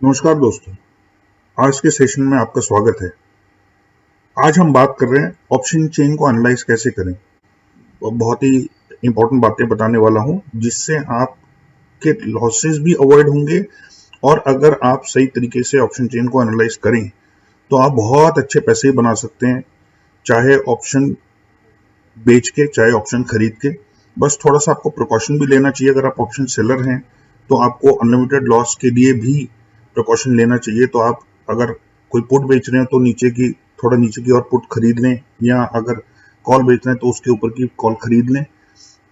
नमस्कार दोस्तों, आज के सेशन में आपका स्वागत है। आज हम बात कर रहे हैं ऑप्शन चेन को एनालाइज कैसे करें। बहुत ही इंपॉर्टेंट बातें बताने वाला हूं जिससे आपके लॉसेस भी अवॉइड होंगे और अगर आप सही तरीके से ऑप्शन चेन को एनालाइज करें तो आप बहुत अच्छे पैसे बना सकते हैं, चाहे ऑप्शन बेच के चाहे ऑप्शन खरीद के। बस थोड़ा सा आपको प्रिकॉशन भी लेना चाहिए। अगर आप ऑप्शन सेलर हैं तो आपको अनलिमिटेड लॉस के लिए भी प्रिकॉशन लेना चाहिए। तो आप अगर कोई पुट बेच रहे हैं तो थोड़ा नीचे की और पुट खरीद लें, या अगर कॉल बेच रहे हैं तो उसके ऊपर की कॉल खरीद लें।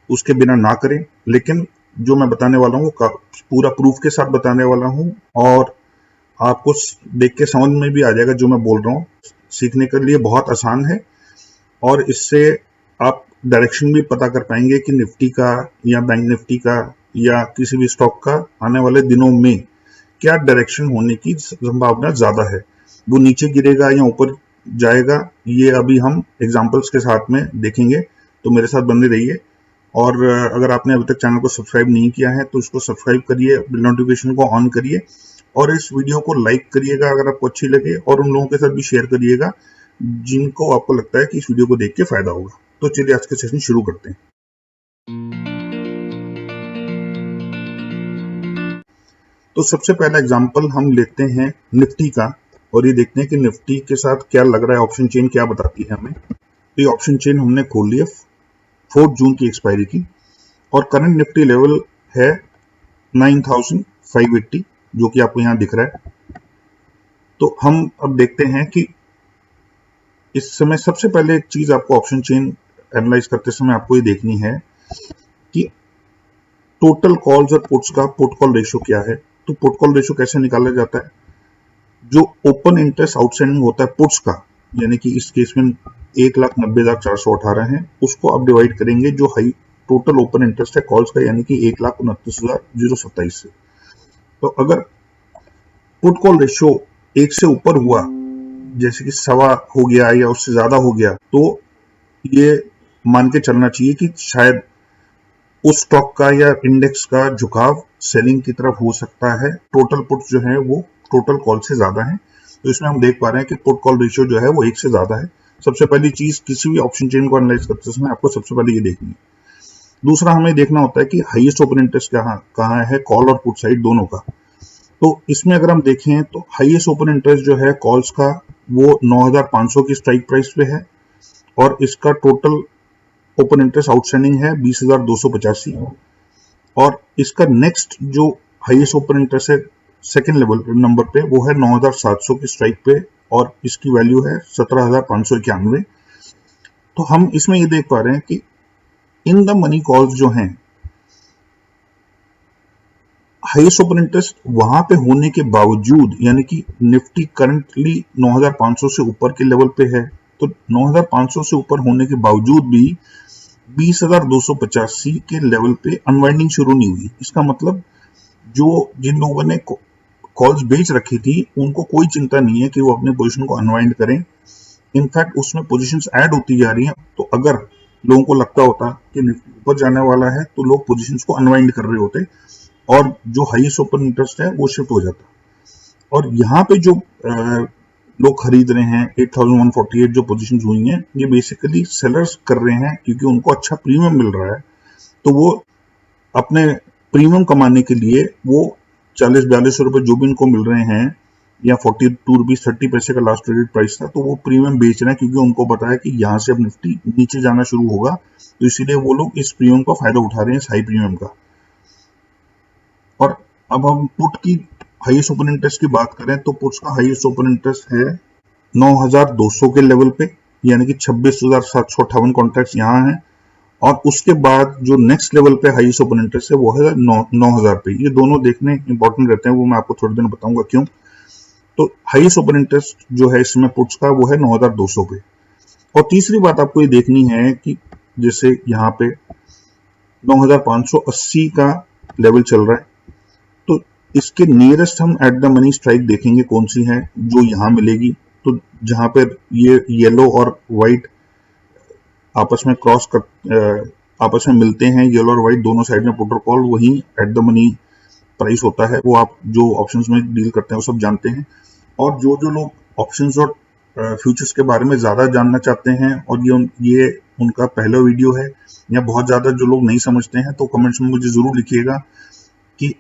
उसके बिना ना करें। लेकिन जो मैं बताने वाला हूँ पूरा प्रूफ के साथ बताने वाला हूँ और आपको देख के समझ में भी आ जाएगा जो मैं बोल रहा हूँ। सीखने के लिए बहुत आसान है और इससे आप डायरेक्शन भी पता कर पाएंगे कि निफ्टी का या बैंक निफ्टी का या किसी भी स्टॉक का आने वाले दिनों में क्या डायरेक्शन होने की संभावना ज्यादा है। वो नीचे गिरेगा या ऊपर जाएगा, ये अभी हम एग्जांपल्स के साथ में देखेंगे। तो मेरे साथ बने रहिए। और अगर आपने अभी तक चैनल को सब्सक्राइब नहीं किया है तो इसको सब्सक्राइब करिए, बिल नोटिफिकेशन को ऑन करिए और इस वीडियो को लाइक करिएगा अगर आपको अच्छी लगे, और उन लोगों के साथ भी शेयर करिएगा जिनको आपको लगता है कि इस वीडियो को देख के फायदा होगा। तो चलिए आज का सेशन शुरू करते हैं। तो सबसे पहला एग्जांपल हम लेते हैं निफ्टी का और ये देखते हैं कि निफ्टी के साथ क्या लग रहा है, ऑप्शन चेन क्या बताती है हमें। तो ये ऑप्शन चेन हमने खोल लिया 4 जून की एक्सपायरी की और करंट निफ्टी लेवल है 9580, जो कि आपको यहां दिख रहा है। तो हम अब देखते हैं कि इस समय सबसे पहले एक चीज आपको ऑप्शन चेन एनालाइज करते समय आपको ये देखनी है कि टोटल कॉल्स और पुट्स का पुट कॉल रेशियो क्या है। तो पुट कॉल रेशियो कैसे निकाला जाता है? जो ओपन इंटरेस्ट आउटस्टैंडिंग होता है पुट्स का, यानी कि इस केस में 1,90,418 है, उसको आप डिवाइड करेंगे जो हाई टोटल ओपन इंटरेस्ट है कॉल्स का, यानी कि 1,29,027 से। तो अगर पुट कॉल रेशियो 1 से ऊपर हुआ, जैसे कि 1.25 हो गया या उससे ज्यादा हो गया, तो ये मान के चलना चाहिए कि शायद उस स्टॉक का या इंडेक्स का झुकाव सेलिंग की तरफ हो सकता है। टोटल पुट जो है वो टोटल कॉल से ज्यादा है। तो इसमें हम देख पा रहे हैं कि पुट कॉल रेशियो जो है वो 1 से ज्यादा है। सबसे पहली चीज किसी भी ऑप्शन चेन को एनालाइज करते समय आपको सबसे पहले ये देखनी है। दूसरा हमें देखना होता है कि हाईएस्ट ओपन इंटरेस्ट कहाँ है, कॉल और पुट साइड दोनों का। तो इसमें अगर हम देखें तो हाईएस्ट ओपन इंटरेस्ट जो है कॉल्स का वो 9,500 की स्ट्राइक प्राइस पे है और इसका टोटल ओपन इंटरेस्ट आउटस्टैंडिंग है 20,285 और इसका नेक्स्ट जो हाईएस्ट ओपन इंटरेस्ट है सेकेंड लेवल नंबर पे वो है 9,700 की स्ट्राइक पे और इसकी वैल्यू है 17,591। तो हम इसमें ये देख पा रहे हैं कि इन द मनी कॉल्स जो हैं हाईएस्ट ओपन इंटरेस्ट वहां पे होने के बावजूद, यानी कि निफ्टी करंटली 9,500 से ऊपर के लेवल पे है, तो 9,500 से ऊपर होने के बावजूद भी 20,285 के लेवल पे अनवाइंडिंग शुरू नहीं हुई। इसका मतलब जो जिन लोगों ने कॉल्स बेच रखी थी उनको कोई चिंता नहीं है कि वो अपने पोजीशन को अनवाइंड करें। इनफैक्ट उसमें पोजीशंस ऐड होती जा रही हैं। तो अगर लोगों को लगता होता कि निफ्टी ऊपर जाने वाला है तो लोग पोजीशंस को अनवाइंड कर रहे होते और जो हाईएस्ट ओपन इंटरेस्ट है वो शिफ्ट हो जाता। और यहाँ पे जो लोग खरीद रहे हैं 8,148 जो पोजीशंस हुई हैं, ये बेसिकली सेलर्स कर रहे हैं क्योंकि उनको अच्छा प्रीमियम मिल रहा है। तो वो अपने प्रीमियम कमाने के लिए वो 40-42 रुपए जो भी इनको मिल रहे हैं या 42 रुपीज 30 पैसे का लास्ट ट्रेडेड प्राइस था, तो वो प्रीमियम बेच रहे हैं क्योंकि उनको पता है कि यहाँ से अब निफ्टी नीचे जाना शुरू होगा। तो इसीलिए वो लोग इस प्रीमियम का फायदा उठा रहे हैं, इस हाई प्रीमियम का। और अब हम पुट की हाईएस्ट ओपन इंटरेस्ट की बात करें तो पुट्स का हाईएस्ट ओपन इंटरेस्ट है 9,200 के लेवल पे, यानी कि 26,758 कॉन्ट्रैक्ट्स यहाँ हैं। और उसके बाद जो नेक्स्ट लेवल पे हाईएस्ट ओपन इंटरेस्ट है वो है 9,000 पे। ये दोनों देखने इंपॉर्टेंट रहते हैं, वो मैं आपको थोड़ी देर में बताऊंगा क्यों। तो हाईएस्ट ओपन इंटरेस्ट जो है इसमें पुट्स का वो है 9,200 पे। और तीसरी बात आपको ये देखनी है कि जैसे यहाँ पे 9,580 का लेवल चल रहा है, तो इसके नियरेस्ट हम एट द मनी स्ट्राइक देखेंगे कौन सी है जो यहाँ मिलेगी। तो जहां पर ये येलो और व्हाइट आपस में आपस में मिलते हैं, येलो और व्हाइट दोनों साइड में पुट और कॉल, वहीं एट द मनी प्राइस होता है वो आप जो ऑप्शंस में डील करते हैं वो सब जानते हैं। और जो जो लोग ऑप्शंस और फ्यूचर्स के बारे में ज़्यादा जानना चाहते हैं और ये उनका पहला वीडियो है, या बहुत ज़्यादा जो लोग नहीं समझते हैं, तो कमेंट्स में मुझे ज़रूर लिखिएगा कि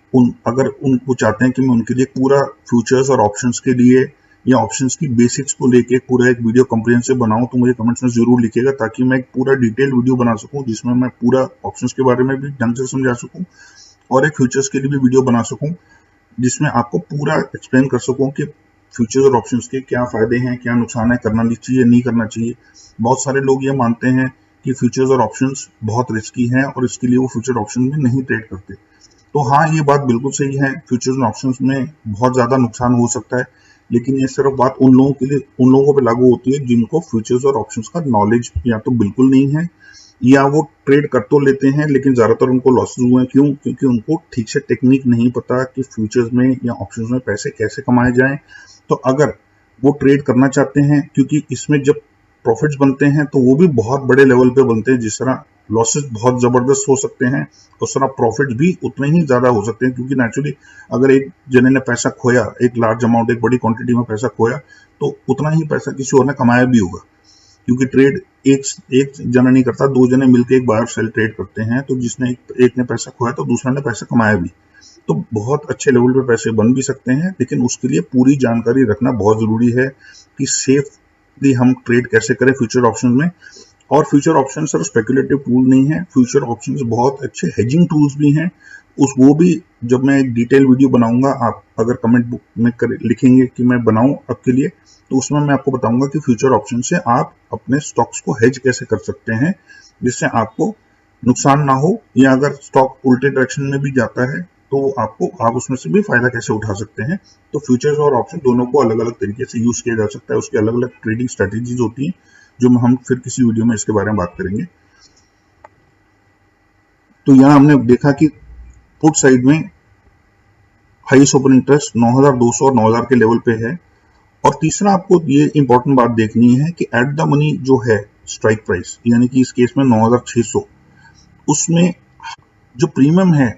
अगर उनको चाहते हैं कि मैं उनके लिए पूरा फ्यूचर्स और ऑप्शंस के लिए या ऑप्शंस की बेसिक्स को लेके पूरा एक वीडियो कम्प्रिहेंसिव बनाऊं, तो मुझे कमेंट्स में जरूर लिखिएगा, ताकि मैं एक पूरा डिटेल वीडियो बना सकूं जिसमें मैं पूरा ऑप्शंस के बारे में भी ढंग से समझा सकूं और एक फ्यूचर्स के लिए भी वीडियो बना सकूं जिसमें आपको पूरा एक्सप्लेन कर सकूं कि फ्यूचर्स और ऑप्शंस के क्या फायदे हैं, क्या नुकसान है, करना चाहिए नहीं करना चाहिए। बहुत सारे लोग ये मानते हैं कि फ्यूचर्स और ऑप्शंस बहुत रिस्की हैं और इसके लिए वो फ्यूचर ऑप्शन में नहीं ट्रेड करते। तो हाँ, ये बात बिल्कुल सही है, फ्यूचर्स और ऑप्शंस में बहुत ज़्यादा नुकसान हो सकता है, लेकिन ये सिर्फ बात उन लोगों पे लागू होती है जिनको फ्यूचर्स और ऑप्शंस का नॉलेज या तो बिल्कुल नहीं है, या वो ट्रेड कर तो लेते हैं लेकिन ज़्यादातर उनको लॉसेस हुए हैं। क्यों? क्योंकि उनको ठीक से टेक्निक नहीं पता कि फ्यूचर्स में या ऑप्शंस में पैसे कैसे कमाए जाएं। तो अगर वो ट्रेड करना चाहते हैं, क्योंकि इसमें जब प्रॉफिट्स बनते हैं तो वो भी बहुत बड़े लेवल पे बनते हैं, जिस तरह लॉसेस बहुत जबरदस्त हो सकते हैं उस तरह प्रॉफिट भी उतने ही ज्यादा हो सकते हैं। क्योंकि नेचुरली अगर एक जने ने पैसा खोया, एक लार्ज अमाउंट, एक बड़ी क्वांटिटी में पैसा खोया, तो उतना ही पैसा किसी और ने कमाया भी होगा, क्योंकि ट्रेड एक जना नहीं करता, दो जने मिलकर एक बायर सेल ट्रेड करते हैं। तो जिसने एक ने पैसा खोया तो दूसरा ने पैसा कमाया भी, तो बहुत अच्छे लेवल पे पैसे बन भी सकते हैं। लेकिन उसके लिए पूरी जानकारी रखना बहुत जरूरी है कि सेफली हम ट्रेड कैसे करें फ्यूचर ऑप्शन में। और फ्यूचर ऑप्शन सिर्फ स्पेकुलेटिव टूल नहीं है, फ्यूचर ऑप्शन बहुत अच्छे हेजिंग टूल्स भी हैं। वो भी जब मैं एक डिटेल वीडियो बनाऊंगा, आप अगर कमेंट बुक में लिखेंगे कि मैं बनाऊं आपके लिए, तो उसमें मैं आपको बताऊंगा कि फ्यूचर ऑप्शन से आप अपने स्टॉक्स को हेज कैसे कर सकते हैं जिससे आपको नुकसान ना हो, या अगर स्टॉक उल्टे डायरेक्शन में भी जाता है तो आप उसमें से भी फायदा कैसे उठा सकते हैं। तो फ्यूचर्स और ऑप्शन दोनों को अलग अलग तरीके से यूज किया जा सकता है, उसकी अलग अलग ट्रेडिंग स्ट्रेटेजीज होती हैं जो हम फिर किसी वीडियो में इसके बारे में बात करेंगे। तो यहाँ हमने देखा कि पुट साइड में हाईएस्ट ओपन इंटरेस्ट 9,200 और 9,000 के लेवल पे है। और तीसरा आपको ये इंपॉर्टेंट बात देखनी है कि एट द मनी जो है स्ट्राइक प्राइस, यानी कि इस केस में 9,600, उसमें जो प्रीमियम है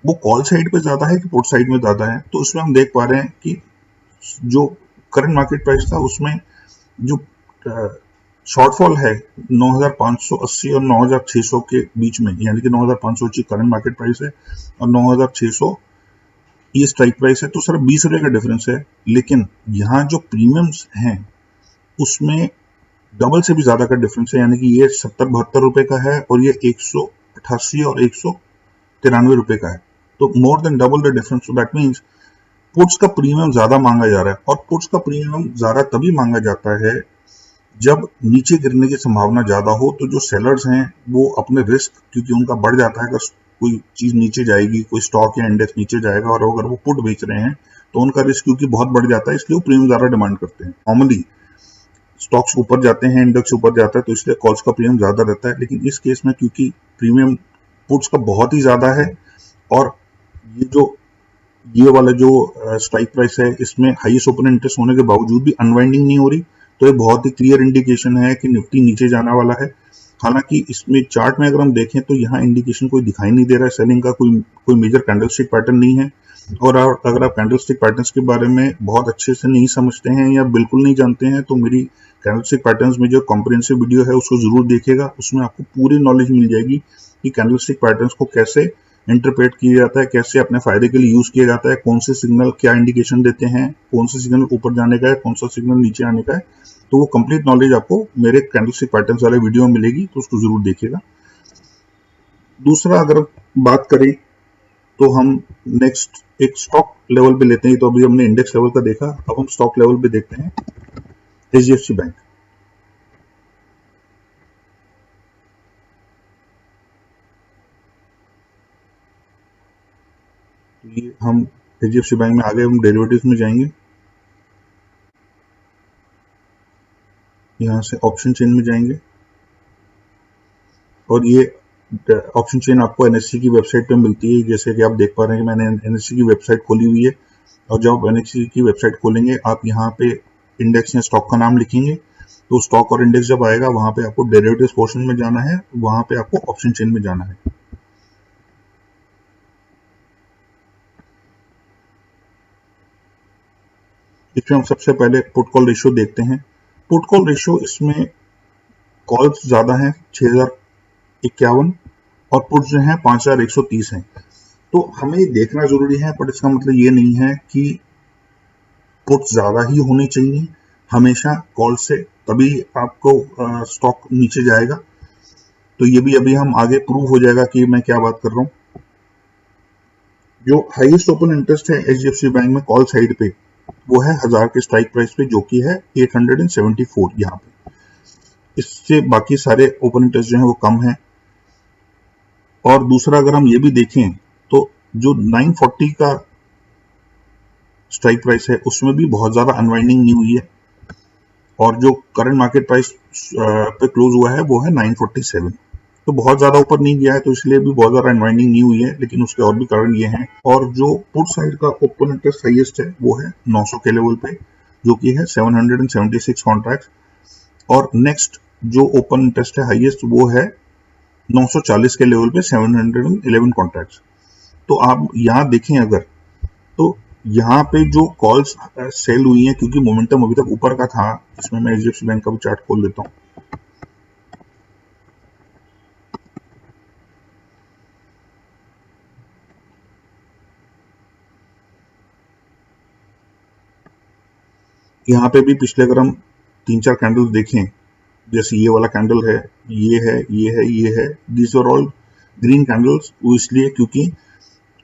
वो कॉल साइड पे ज्यादा है कि पुट साइड में ज्यादा है। तो उसमें हम देख पा रहे हैं कि जो करंट मार्केट प्राइस था उसमें जो शॉर्टफॉल है 9,580 और 9,600 के बीच में, यानी कि 9,580 करंट मार्केट प्राइस है और 9,600 ये स्ट्राइक प्राइस है, तो सिर्फ 20 रुपए का डिफरेंस है। लेकिन यहाँ जो प्रीमियम्स हैं उसमें डबल से भी ज्यादा का डिफरेंस है, यानी कि ये 70-72 रुपए का है और ये 188 और 193 रुपए का है। तो more than double the difference. So that means puts का प्रीमियम ज्यादा मांगा जा रहा है, और पुट्स का प्रीमियम ज्यादा तभी मांगा जाता है जब नीचे गिरने की संभावना ज्यादा हो। तो जो सेलर्स हैं वो अपने रिस्क, क्योंकि उनका बढ़ जाता है, अगर कोई चीज नीचे जाएगी, कोई स्टॉक या इंडेक्स नीचे जाएगा और अगर वो पुट बेच रहे हैं तो उनका रिस्क क्योंकि बहुत बढ़ जाता है, इसलिए वो प्रीमियम ज्यादा डिमांड करते हैं। नॉर्मली स्टॉक्स ऊपर जाते हैं, इंडेक्स ऊपर जाता है, तो इसलिए कॉल्स का प्रीमियम ज्यादा रहता है। लेकिन इस केस में क्योंकि प्रीमियम पुट्स का बहुत ही ज्यादा है और ये वाला जो स्ट्राइक प्राइस है इसमें हाईएस्ट ओपन इंटरेस्ट होने के बावजूद भी अनवाइंडिंग नहीं हो रही, तो ये बहुत ही क्लियर इंडिकेशन है कि निफ्टी नीचे जाने वाला है। हालांकि इसमें चार्ट में अगर हम देखें तो यहाँ इंडिकेशन कोई दिखाई नहीं दे रहा है सेलिंग का, कोई मेजर कैंडलस्टिक पैटर्न नहीं है। और अगर आप कैंडलस्टिक पैटर्न्स के बारे में बहुत अच्छे से नहीं समझते हैं या बिल्कुल नहीं जानते हैं, तो मेरी कैंडलस्टिक पैटर्न्स में जो कॉम्प्रिहेंसिव वीडियो है उसको जरूर देखिएगा, उसमें आपको पूरी नॉलेज मिल जाएगी कि कैंडलस्टिक पैटर्न्स को कैसे इंटरप्रेट किया जाता है, कैसे अपने फायदे के लिए यूज किया जाता है, कौन से सिग्नल क्या इंडिकेशन देते हैं, कौन से सिग्नल ऊपर जाने का है, कौन सा सिग्नल नीचे आने का है। तो वो कंप्लीट नॉलेज आपको मेरे कैंडलस्टिक पैटर्न्स वाले वीडियो में मिलेगी, तो उसको जरूर देखिएगा। दूसरा अगर बात करें तो हम नेक्स्ट एक स्टॉक लेवल पे लेते हैं। तो अभी हमने इंडेक्स लेवल का देखा, अब हम स्टॉक लेवल पे देखते हैं एचडीएफसी बैंक। ये हम एचडीएफसी बैंक में आ गए, हम डेरिवेटिव्स में जाएंगे, यहाँ से ऑप्शन चेन में जाएंगे और ये ऑप्शन चेन आपको एनएससी की वेबसाइट पे मिलती है। जैसे कि आप देख पा रहे हैं कि मैंने एनएससी की वेबसाइट खोली हुई है, और जब आप एनएससी की वेबसाइट खोलेंगे आप यहाँ पे इंडेक्स या स्टॉक का नाम लिखेंगे, तो स्टॉक और इंडेक्स जब आएगा वहां पे आपको डेरिवेटिव्स पोर्शन में जाना है, वहां पे आपको ऑप्शन चेन में जाना है। इसमें हम सबसे पहले पुट कॉल रेशियो देखते हैं। पुट कॉल रेशियो इसमें कॉल्स ज्यादा है 6051 और पुट जो है 5130 है। तो हमें देखना जरूरी है, पर इसका मतलब ये नहीं है कि पुट ज्यादा ही होने चाहिए हमेशा कॉल से, तभी आपको स्टॉक नीचे जाएगा। तो ये भी अभी हम आगे प्रूव हो जाएगा कि मैं क्या बात कर रहा हूँ। जो हाईएस्ट ओपन इंटरेस्ट है एचडीएफसी बैंक में कॉल साइड पे, वो है 1000 के स्ट्राइक प्राइस पे, जो कि है 874 यहाँ पे। इससे बाकी सारे ओपन इंटरेस्ट जो है वो कम है। और दूसरा अगर हम ये भी देखें तो जो 940 का स्ट्राइक प्राइस है उसमें भी बहुत ज्यादा अनवाइंडिंग नहीं हुई है, और जो करंट मार्केट प्राइस पे क्लोज हुआ है वो है 947। तो बहुत ज्यादा ऊपर नहीं गया है, तो इसलिए भी बहुत ज्यादा अनवाइंडिंग नहीं हुई है, लेकिन उसके और भी कारण ये हैं। और जो पुट साइड का ओपन इंटरेस्ट हाईएस्ट है वो है 900 के लेवल पे, जो कि है 776 कॉन्ट्रैक्ट। और नेक्स्ट जो ओपन इंटरेस्ट है हाईएस्ट वो है 940 के लेवल पे 711 कॉन्ट्रैक्ट। तो आप यहाँ देखें अगर, तो यहाँ पे जो कॉल्स सेल हुई हैं, क्योंकि मोमेंटम अभी तक ऊपर का था, इसमें मैं एचडीएफसी बैंक का भी चार्ट खोल देता हूँ। यहाँ पे भी पिछले अगर हम 3-4 कैंडल्स देखें, जैसे ये वाला कैंडल है, ये है, ये है, ये है, this are all green candles. वो इसलिए क्योंकि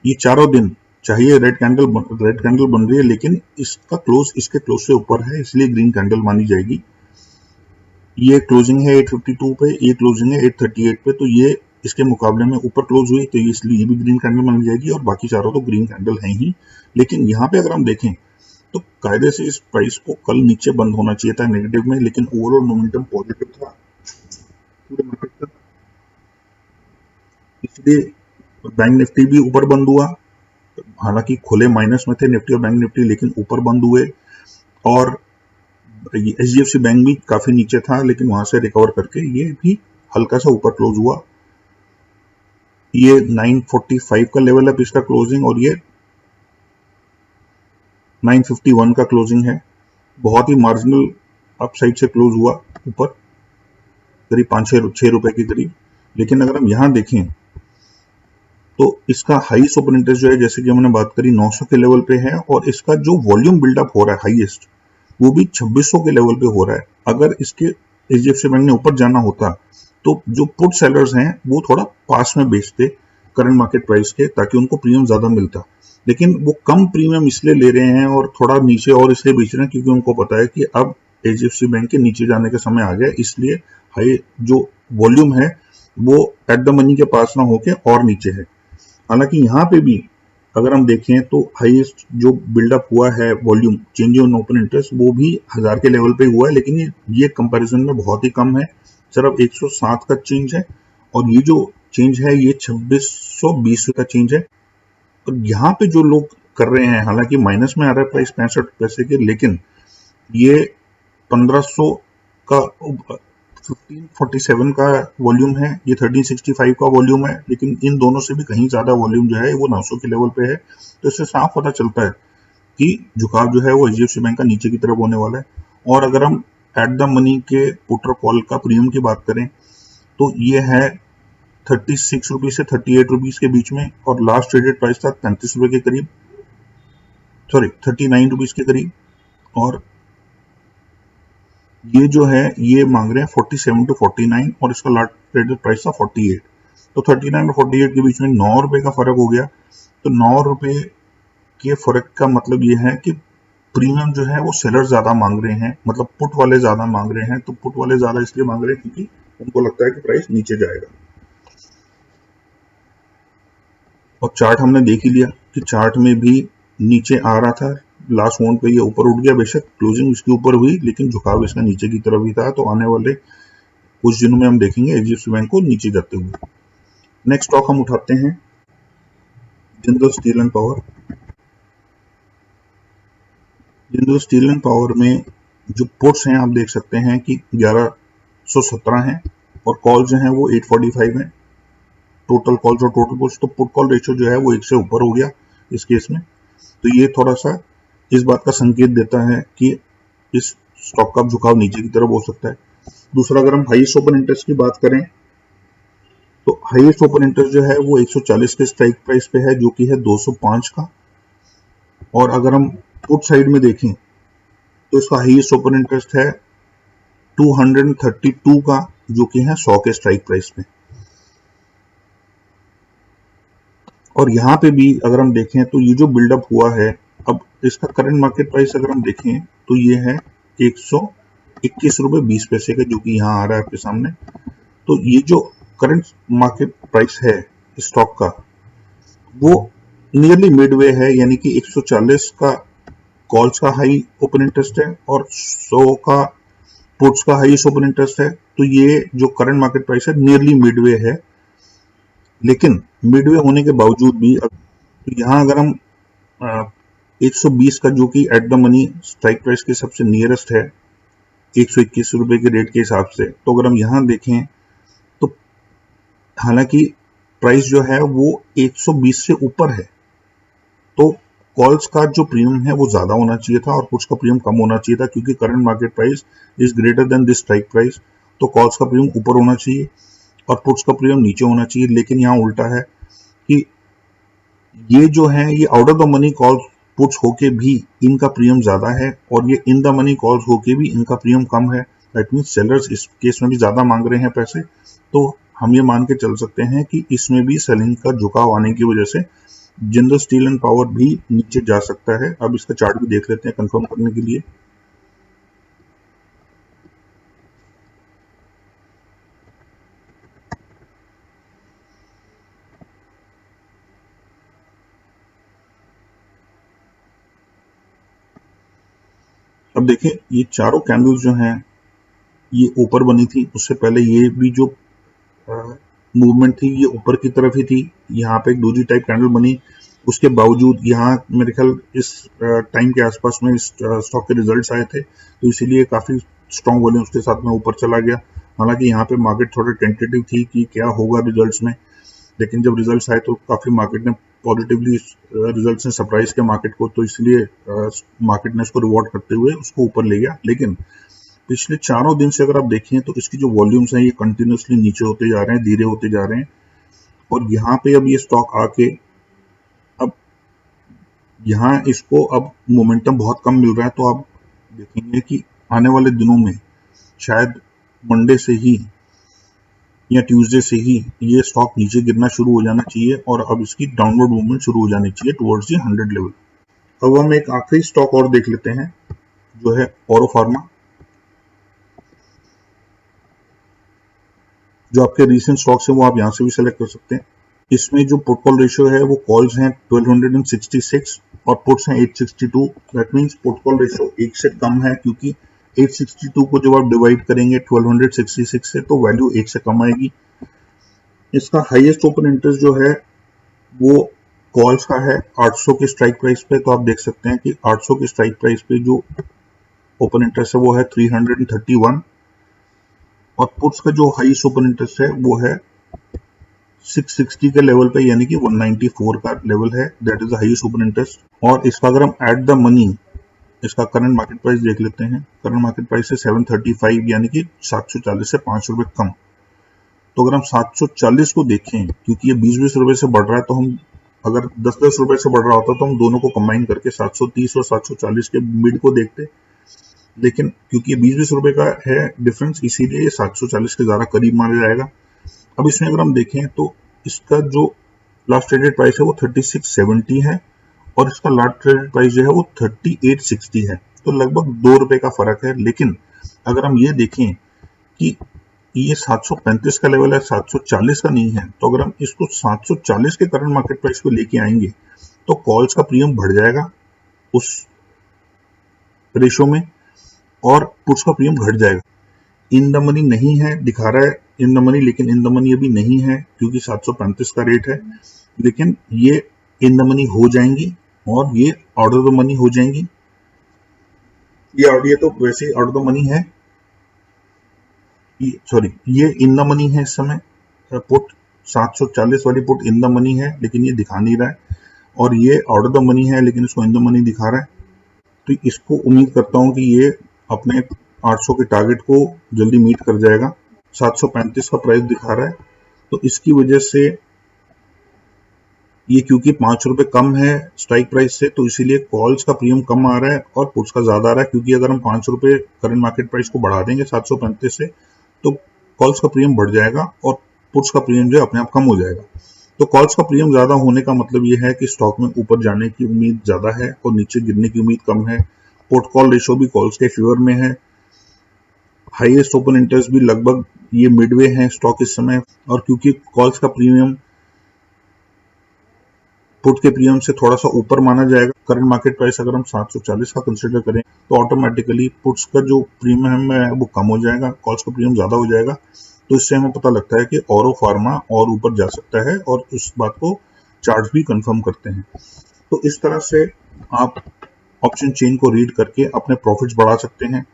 ये चारों दिन, चाहे ये रेड कैंडल बन रही है, लेकिन इसका क्लोज इसके क्लोज से ऊपर है, इसलिए ग्रीन कैंडल मानी जाएगी। ये क्लोजिंग है 852 पे, ये क्लोजिंग है 838 पे, तो ये इसके मुकाबले में ऊपर क्लोज हुई, तो इसलिए ये भी ग्रीन कैंडल मानी जाएगी, और बाकी चारों तो ग्रीन कैंडल हैं ही। लेकिन यहाँ पे अगर हम देखें तो कायदे से इस प्राइस को कल नीचे बंद होना चाहिए था नेगेटिव में, लेकिन ओवरऑल मोमेंटम पॉजिटिव था पूरे मार्केट का, इसलिए बैंक निफ्टी भी ऊपर बंद हुआ। हालांकि खुले माइनस में थे निफ्टी और बैंक निफ्टी, लेकिन ऊपर बंद हुए। और एचडीएफसी बैंक भी काफी नीचे था, लेकिन वहां से रिकवर करके ये भी हल्का सा ऊपर क्लोज हुआ। ये 945 का लेवल है पिछला क्लोजिंग, और ये 951 का क्लोजिंग है। बहुत ही मार्जिनल अपसाइड से क्लोज हुआ ऊपर, करीब 5-6 रुपए के करीब। लेकिन अगर हम यहां देखें तो इसका हाईएस्ट ओपन इंटरेस्ट जो है, जैसे कि हमने बात करी, 900 के लेवल पे है, और इसका जो वॉल्यूम बिल्डअप हो रहा है हाईएस्ट, वो भी 2600 के लेवल पे हो रहा है। अगर इसके एचडीएफसी बैंक ने ऊपर जाना होता तो जो पुट सेलर्स हैं वो थोड़ा पास में बेचते करंट मार्केट प्राइस के, ताकि उनको प्रीमियम ज्यादा मिलता। लेकिन वो कम प्रीमियम इसलिए ले रहे हैं और थोड़ा नीचे और इसलिए बेच रहे हैं क्योंकि उनको पता है कि अब एचडीएफसी बैंक के नीचे जाने का समय आ गया, इसलिए हाई जो वॉल्यूम है वो एट द मनी के पास ना होके और नीचे है। हालांकि यहाँ पे भी अगर हम देखें तो हाईएस्ट जो बिल्डअप हुआ है volume change in open interest, वो भी 1000 के लेवल पे हुआ है, लेकिन ये कंपैरिजन में बहुत ही कम है, सिर्फ 107 का चेंज है। और ये जो चेंज है ये 2620 का चेंज है। और यहाँ पे जो लोग कर रहे हैं, हालांकि माइनस में आ रहा है प्राइस 65 पैसे के, लेकिन ये 1500 का 1547 का वॉल्यूम है, ये 1365 का वॉल्यूम है, लेकिन इन दोनों से भी कहीं ज्यादा वॉल्यूम जो है वो 900 के लेवल पे है। तो इससे साफ पता चलता है कि झुकाव जो है वो एचडीएफसी बैंक का नीचे की तरफ होने वाला है। और अगर हम एट द मनी के पुट और कॉल का प्रीमियम की बात करें तो ये है 36 रुपीज से 38 रुपीज के बीच में, और लास्ट ट्रेडेड प्राइस था 35 रुपए के करीब, सॉरी 39 रुपीज के करीब। और ये जो है ये मांग रहे हैं 47 टू 49, और इसका लास्ट ट्रेडेड प्राइस था 48। तो 39 और 48 के बीच में 9 रुपए का फर्क हो गया। तो 9 रुपए के फर्क का मतलब ये है कि प्रीमियम जो है वो सेलर ज्यादा मांग रहे हैं, मतलब पुट वाले ज्यादा मांग रहे हैं। तो पुट वाले ज्यादा इसलिए मांग रहे हैं क्योंकि उनको लगता है कि प्राइस नीचे जाएगा। और चार्ट हमने देख ही लिया कि चार्ट में भी नीचे आ रहा था, लास्ट मोमेंट पे ये ऊपर उठ गया, बेशक क्लोजिंग इसके ऊपर हुई, लेकिन झुकाव इसका नीचे की तरफ ही था। तो आने वाले कुछ दिनों में हम देखेंगे एचडीएफसी बैंक को नीचे जाते हुए। नेक्स्ट स्टॉक हम उठाते हैं Jindal steel and power. Jindal steel and power में जो पुट्स हैं आप देख सकते हैं कि 1117 हैं, और कॉल जो है वो 845 है, टोटल कॉल्स और टोटल पुट्स। तो पुट कॉल रेशियो जो है वो 1 से ऊपर हो गया इस केस में। तो ये थोड़ा सा इस बात का संकेत देता है कि इस स्टॉक का झुकाव नीचे की तरफ हो सकता है। दूसरा, अगर हम हाईएस्ट ओपन इंटरेस्ट की बात करें तो हाईएस्ट ओपन इंटरेस्ट जो है वो 140 के स्ट्राइक प्राइस पे है, जो कि है 205 का। और अगर हम पुट साइड में देखें तो इसका हाईएस्ट ओपन इंटरेस्ट है 232 का, जो कि है 100 के स्ट्राइक प्राइस पे। और यहाँ पे भी अगर हम देखें तो ये जो बिल्डअप हुआ है, अब इसका करंट मार्केट प्राइस अगर हम देखें तो ये है 121 रुपए 20 पैसे का, जो कि यहाँ आ रहा है आपके सामने। तो ये जो करंट मार्केट प्राइस है स्टॉक का, वो नियरली मिडवे है, यानी कि 140 का कॉल्स का हाई ओपन इंटरेस्ट है और 100 का पुट्स का हाईएस्ट ओपन इंटरेस्ट है। तो ये जो करंट मार्केट प्राइस है नियरली मिडवे है। लेकिन मिडवे होने के बावजूद भी तो यहाँ अगर हम 120 का, जो कि at the money strike price के सबसे नियरेस्ट है 121 रुपए के रेट के हिसाब से, तो अगर हम यहाँ देखें तो हालांकि प्राइस जो है वो 120 से ऊपर है, तो कॉल्स का जो प्रीमियम है वो ज्यादा होना चाहिए था और पुट्स का प्रीमियम कम होना चाहिए था, क्योंकि current market price is greater than this strike price. तो कॉल्स का प्रीमियम ऊपर होना चाहिए और पुट्स का प्रीमियम नीचे होना चाहिए। लेकिन यहाँ उल्टा है कि ये जो है ये out of the money calls puts होके भी इनका प्रीमियम ज्यादा है और ये इन द मनी कॉल्स होके भी इनका प्रीमियम कम है। दैट मीन्स सेलर्स इस केस में भी ज्यादा मांग रहे हैं पैसे। तो हम ये मान के चल सकते हैं कि इसमें भी सेलिंग का झुकाव आने की वजह से जिंदल स्टील एंड पावर भी नीचे जा सकता है। अब इसका चार्ट भी देख लेते हैं कंफर्म करने के लिए। अब देखिए ये चारों कैंडल्स जो हैं ये ऊपर बनी थी, उससे पहले ये भी जो मूवमेंट थी ये ऊपर की तरफ ही थी। यहाँ पे एक डोजी टाइप कैंडल बनी, उसके बावजूद यहाँ मेरे ख्याल इस टाइम के आसपास में इस स्टॉक के रिजल्ट्स आए थे, तो इसीलिए काफी स्ट्रॉन्ग वॉल्यूम्स के साथ में ऊपर चला गया। हालांकि यहाँ पे मार्केट थोड़ा टेंटेटिव थी कि क्या होगा रिजल्ट्स में, लेकिन जब रिजल्ट्स आए तो काफी मार्केट ने पॉजिटिवली रिजल्ट्स ने सरप्राइज किया मार्केट को, तो इसलिए मार्केट ने उसको रिवॉर्ड करते हुए उसको ऊपर ले गया। लेकिन पिछले चारों दिन से अगर आप देखें तो इसकी जो वॉल्यूम्स हैं ये कंटिन्यूसली नीचे होते जा रहे हैं, धीरे होते जा रहे हैं। और यहाँ पे अब ये स्टॉक आके अब यहाँ इसको अब मोमेंटम बहुत कम मिल रहा है, तो आप देखेंगे कि आने वाले दिनों में शायद मंडे से ही या ट्यूसडे से ही ये स्टॉक नीचे गिरना शुरू हो जाना चाहिए और अब इसकी डाउनवर्ड मूवमेंट शुरू हो जानी चाहिए टुवर्ड्स दी 100 लेवल। अब हम एक आखिरी स्टॉक और देख लेते हैं जो है ऑरो फार्मा, जो आपके रीसेंट स्टॉक्स हैं वो आप यहाँ से भी सेलेक्ट कर सकते हैं। इसमें जो पुट कॉल रेशियो है वो कॉल्स हैं 1266 और पुट्स हैं 862। That means put call ratio 1 से कम है, क्योंकि 862 को जब आप डिवाइड करेंगे 1266 से तो वैल्यू 1 से कम आएगी। इसका हाईएस्ट ओपन इंटरेस्ट जो है वो कॉल्स का है 800 के स्ट्राइक प्राइस पे, तो आप देख सकते हैं कि 800 के स्ट्राइक प्राइस पे जो ओपन इंटरेस्ट है वो है 331 और पुट्स का जो हाईएस्ट ओपन इंटरेस्ट है वो है 660 के लेवल पे, यानी कि 194 का लेवल है। That is the highest open interest. और इसका अगर हम एट द मनी इसका करंट मार्केट प्राइस देख लेते हैं, करंट मार्केट प्राइस है 735, यानी कि 740 से 5 रुपए कम। तो अगर हम 740 को देखें, क्योंकि ये 20-20 रुपए से बढ़ रहा है, तो हम अगर 10-10 रुपए से बढ़ रहा होता तो हम दोनों को कंबाइन करके 730 और 740 के मिड को देखते। लेकिन क्योंकि ये 20-20 रुपए का है डिफरेंस, इसीलिए ये 740 के ज्यादा करीब माना जाएगा। अब इसमें अगर हम देखें तो इसका जो लास्ट ट्रेडेड प्राइस है वो 3670 है और इसका लास्ट ट्रेडेड प्राइस जो है वो 3860 है, तो लगभग 2 रुपए का फर्क है। लेकिन अगर हम ये देखें कि ये 735 का लेवल है, 740 का नहीं है, तो अगर हम इसको 740 के करंट मार्केट प्राइस को लेके आएंगे तो कॉल्स का प्रीमियम बढ़ जाएगा उस रेशो में और पुट्स का प्रीमियम घट जाएगा। इन द मनी नहीं है, दिखा रहा है इन द मनी, लेकिन इन द मनी अभी नहीं है क्योंकि 735 का रेट है। लेकिन ये इन द मनी हो जाएंगी और ये आउट ऑफ द मनी हो जाएंगी। ये तो वैसे आउट ऑफ द मनी है, सॉरी ये इन द मनी है इस समय। पुट 740 वाली पुट इन द मनी है, लेकिन ये दिखा नहीं रहा है, और ये आउट ऑफ द मनी है लेकिन इसको इन द मनी दिखा रहा है। तो इसको उम्मीद करता हूं कि ये अपने 800 के टारगेट को जल्दी मीट कर जाएगा। 735 का प्राइस दिखा रहा है, तो इसकी वजह से ये क्योंकि 5 रुपए कम है स्ट्राइक प्राइस से, तो इसीलिए कॉल्स का प्रीमियम कम आ रहा है और पुट्स का ज्यादा आ रहा है। क्योंकि अगर हम 5 रुपए करंट मार्केट प्राइस को बढ़ा देंगे 735 से, तो कॉल्स का प्रीमियम बढ़ जाएगा और पुट्स का प्रीमियम जो है अपने आप कम हो जाएगा। तो कॉल्स का प्रीमियम ज्यादा होने का मतलब ये है कि स्टॉक में ऊपर जाने की उम्मीद ज्यादा है और नीचे गिरने की उम्मीद कम है। पुट कॉल रेशो भी कॉल्स के फेवर में है। हाईएस्ट ओपन इंटरेस्ट भी लगभग ये मिडवे है स्टॉक इस समय, और क्योंकि कॉल्स का प्रीमियम पुट के प्रीमियम से थोड़ा सा ऊपर माना जाएगा, करंट मार्केट प्राइस अगर हम 740 का कंसिडर करें तो ऑटोमेटिकली पुट्स का जो प्रीमियम है वो कम हो जाएगा, कॉल्स का प्रीमियम ज्यादा हो जाएगा। तो इससे हमें पता लगता है कि औरो फार्मा और ऊपर जा सकता है, और उस बात को चार्ट भी कंफर्म करते हैं। तो इस तरह से आप ऑप्शन चेन को रीड करके अपने प्रॉफिट्स बढ़ा सकते हैं।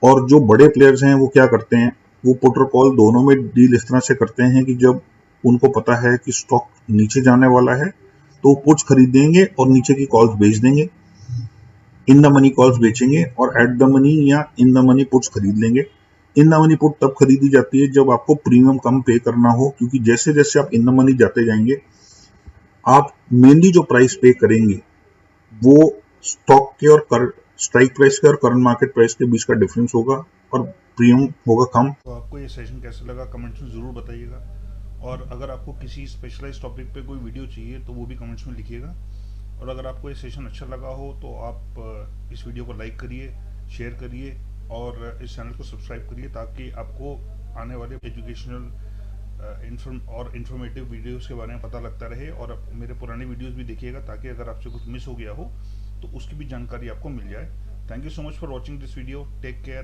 और जो बड़े प्लेयर्स हैं वो क्या करते हैं, वो पुट और कॉल दोनों में डील इस तरह से करते हैं कि जब उनको पता है कि स्टॉक नीचे जाने वाला है तो वो पुट्स खरीदेंगे और नीचे की कॉल्स बेच देंगे, इन द मनी कॉल्स बेचेंगे और एट द मनी या इन द मनी पुट्स खरीद लेंगे। इन द मनी पुट तब खरीदी जाती है जब आपको प्रीमियम कम पे करना हो, क्योंकि जैसे जैसे आप इन द मनी जाते जाएंगे आप मेनली जो प्राइस पे करेंगे वो स्टॉक के और स्ट्राइक प्राइस के और करंट मार्केट प्राइस के बीच का डिफरेंस होगा और प्रीमियम होगा कम। तो आपको ये सेशन कैसा लगा कमेंट्स में ज़रूर बताइएगा, और अगर आपको किसी स्पेशलाइज टॉपिक पे कोई वीडियो चाहिए तो वो भी कमेंट्स में लिखिएगा। और अगर आपको ये सेशन अच्छा लगा हो तो आप इस वीडियो को लाइक करिए, शेयर करिए और इस चैनल को सब्सक्राइब करिए, ताकि आपको आने वाले एजुकेशनल इन्फॉर्मेटिव वीडियोस के बारे में पता लगता रहे। और मेरे पुराने वीडियोस भी देखिएगा, ताकि अगर आपसे कुछ मिस हो गया हो तो उसकी भी जानकारी आपको मिल जाए। Thank you so much for watching this video. Take care.